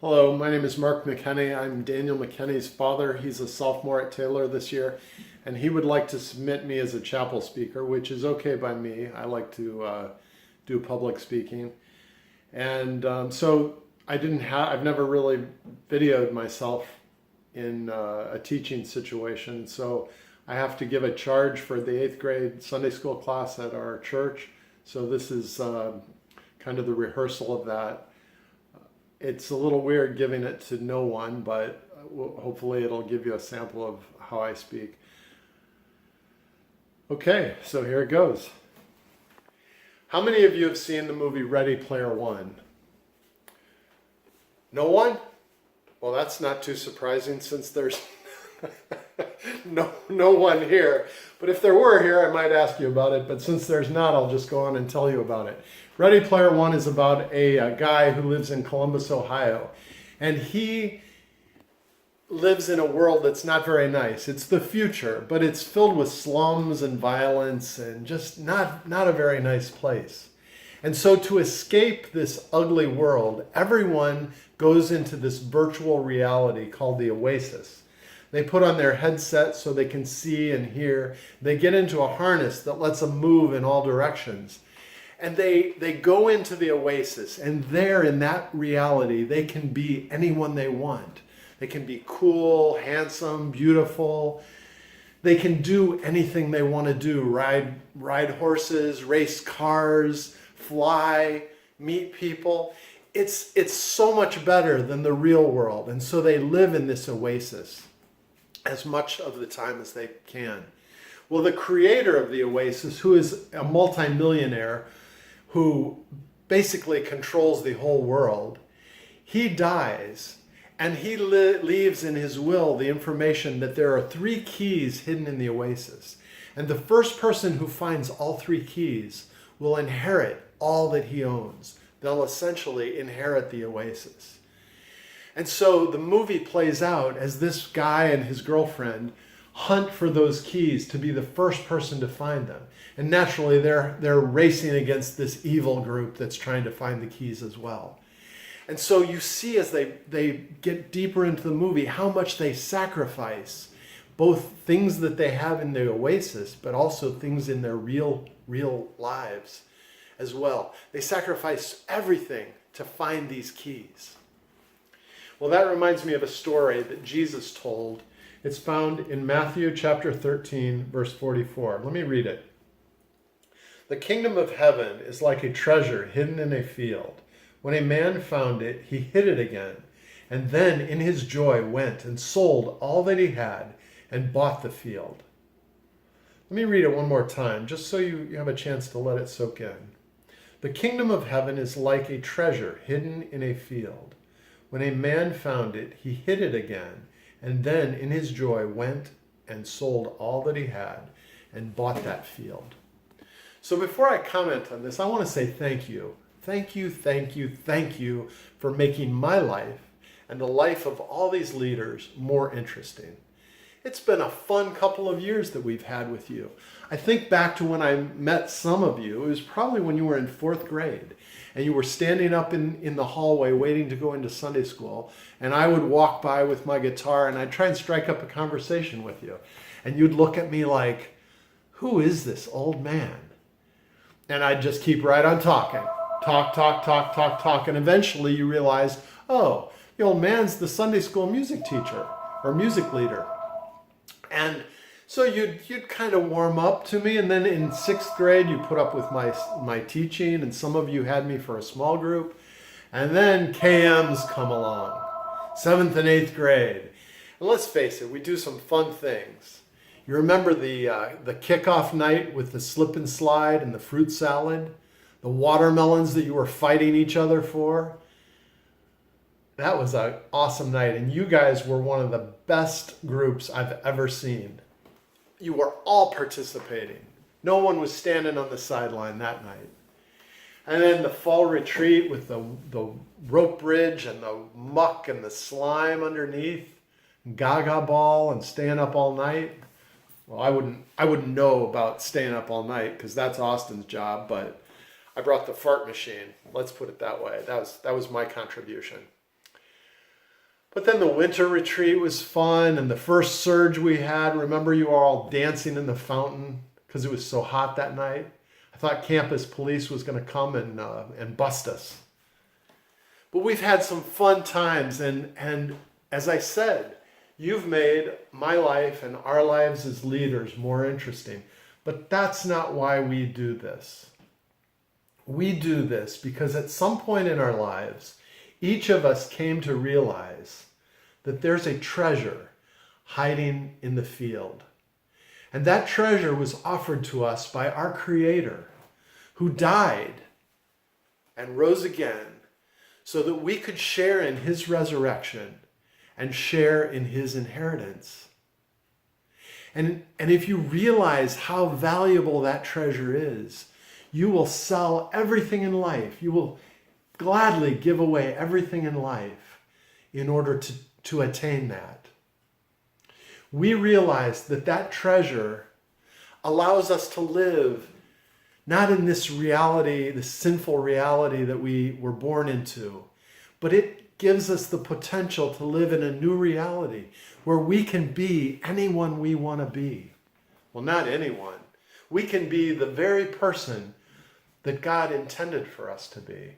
Hello, my name is Mark McKenney. I'm Daniel McKenney's father. He's a sophomore at Taylor this year, and he would like to submit me as a chapel speaker, which is okay by me. I like to do public speaking. And so I've never really videoed myself in a teaching situation. So I have to give a charge for the eighth grade Sunday school class at our church. So this is kind of the rehearsal of that. It's a little weird giving it to no one, but hopefully it'll give you a sample of how I speak. Okay, so here it goes. How many of you have seen the movie Ready Player One? No one? Well, that's not too surprising since there's no one here. But if there were here, I might ask you about it. But since there's not, I'll just go on and tell you about it. Ready Player One is about a guy who lives in Columbus, Ohio. And he lives in a world that's not very nice. It's the future, but it's filled with slums and violence and just not a very nice place. And so to escape this ugly world, everyone goes into this virtual reality called the Oasis. They put on their headsets so they can see and hear. They get into a harness that lets them move in all directions. And they go into the Oasis, and there in that reality, they can be anyone they want. They can be cool, handsome, beautiful. They can do anything they want to do. Ride horses, race cars, fly, meet people. It's so much better than the real world. And so they live in this oasis as much of the time as they can. Well, the creator of the Oasis, who is a multimillionaire who basically controls the whole world, he dies, and he leaves in his will the information that there are 3 keys hidden in the Oasis. And the first person who finds all 3 keys will inherit all that he owns. They'll essentially inherit the Oasis. And so the movie plays out as this guy and his girlfriend hunt for those keys to be the first person to find them. And naturally, they're racing against this evil group that's trying to find the keys as well. And so you see as they get deeper into the movie how much they sacrifice, both things that they have in the Oasis, but also things in their real lives as well. They sacrifice everything to find these keys. Well, that reminds me of a story that Jesus told. It's found in Matthew chapter 13, verse 44. Let me read it. The kingdom of heaven is like a treasure hidden in a field. When a man found it, he hid it again, and then in his joy went and sold all that he had and bought the field. Let me read it one more time, just so you have a chance to let it soak in. The kingdom of heaven is like a treasure hidden in a field. When a man found it, he hid it again, and then in his joy went and sold all that he had and bought that field. So before I comment on this, I want to say thank you. Thank you, thank you, thank you for making my life and the life of all these leaders more interesting. It's been a fun couple of years that we've had with you. I think back to when I met some of you. It was probably when you were in 4th grade and you were standing up in the hallway waiting to go into Sunday school, and I would walk by with my guitar and I'd try and strike up a conversation with you. And you'd look at me like, who is this old man? And I'd just keep right on talking. Talk. And eventually you realize, oh, the old man's the Sunday school music teacher or music leader. And so you'd kind of warm up to me, and then in 6th grade you put up with my teaching, and some of you had me for a small group, and then KMs come along, 7th and 8th grade. And let's face it, we do some fun things. You remember the kickoff night with the slip and slide and the fruit salad, the watermelons that you were fighting each other for? That was an awesome night, and you guys were one of the best groups I've ever seen. You were all participating. No one was standing on the sideline that night. And then the fall retreat with the rope bridge and the muck and the slime underneath, gaga ball and staying up all night. Well, I wouldn't know about staying up all night because that's Austin's job, but I brought the fart machine. Let's put it that way. That was my contribution. But then the winter retreat was fun, and the first surge we had, remember you were all dancing in the fountain because it was so hot that night? I thought campus police was going to come and bust us. But we've had some fun times, and as I said, you've made my life and our lives as leaders more interesting. But that's not why we do this. We do this because at some point in our lives, each of us came to realize that there's a treasure hiding in the field. And that treasure was offered to us by our Creator, who died and rose again so that we could share in his resurrection and share in his inheritance. And if you realize how valuable that treasure is, you will sell everything in life. You will gladly give away everything in life in order to attain that. We realize that that treasure allows us to live not in this reality, this sinful reality that we were born into, but it gives us the potential to live in a new reality where we can be anyone we want to be. Well, not anyone. We can be the very person that God intended for us to be.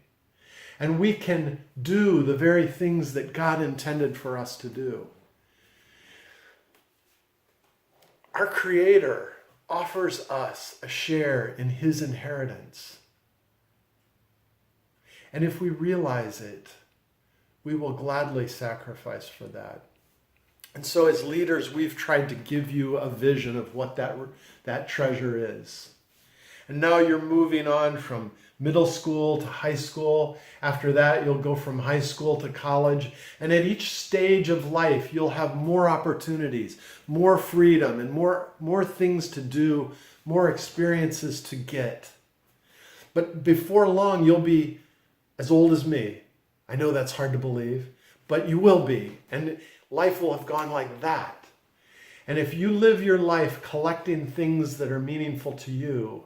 And we can do the very things that God intended for us to do. Our Creator offers us a share in his inheritance. And if we realize it, we will gladly sacrifice for that. And so as leaders, we've tried to give you a vision of what that treasure is. And now you're moving on from middle school to high school. After that, you'll go from high school to college. And at each stage of life, you'll have more opportunities, more freedom, and more things to do, more experiences to get. But before long, you'll be as old as me. I know that's hard to believe, but you will be. And life will have gone like that. And if you live your life collecting things that are meaningful to you,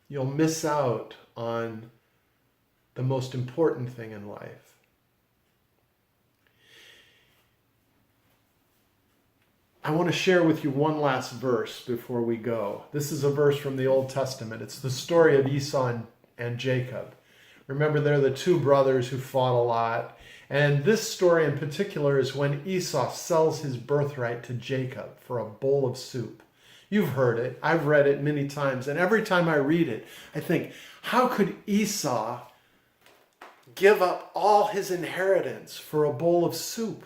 you'll miss out on the most important thing in life. I want to share with you one last verse before we go. This is a verse from the Old Testament. It's the story of Esau and Jacob. Remember, they're the two brothers who fought a lot. And this story in particular is when Esau sells his birthright to Jacob for a bowl of soup. You've heard it. I've read it many times. And every time I read it, I think, how could Esau give up all his inheritance for a bowl of soup?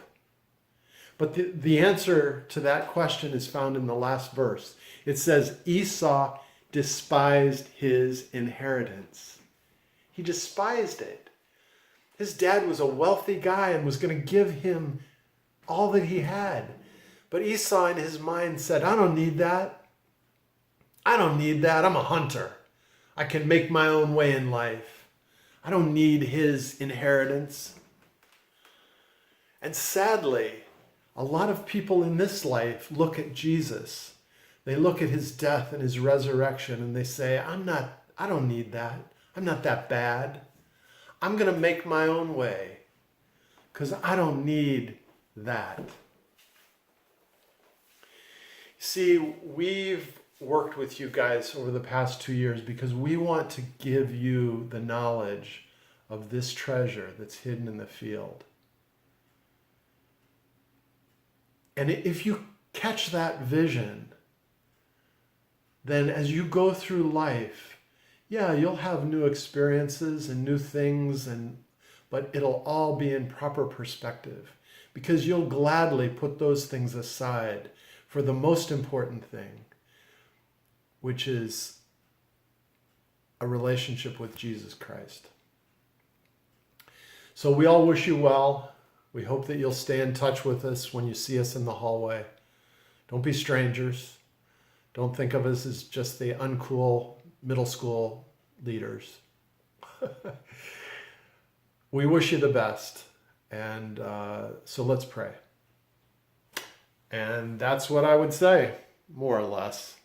But the answer to that question is found in the last verse. It says, Esau despised his inheritance. He despised it. His dad was a wealthy guy and was going to give him all that he had. But Esau in his mind said, I don't need that. I don't need that. I'm a hunter. I can make my own way in life. I don't need his inheritance. And sadly, a lot of people in this life look at Jesus. They look at his death and his resurrection and they say, I don't need that. I'm not that bad. I'm going to make my own way because I don't need that. See, we've worked with you guys over the past 2 years because we want to give you the knowledge of this treasure that's hidden in the field. And if you catch that vision, then as you go through life, yeah, you'll have new experiences and new things, but it'll all be in proper perspective because you'll gladly put those things aside for the most important thing, which is a relationship with Jesus Christ. So we all wish you well. We hope that you'll stay in touch with us when you see us in the hallway. Don't be strangers. Don't think of us as just the uncool middle school leaders. We wish you the best. And so let's pray. And that's what I would say, more or less.